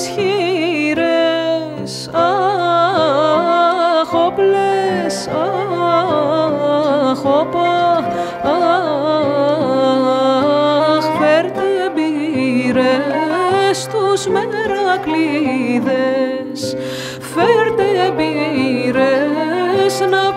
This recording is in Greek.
χείρες, αχ, όπλες, αχ, όπα, αχ, φέρτε μπύρες τους Μερακλείδες, φέρτε μπύρες να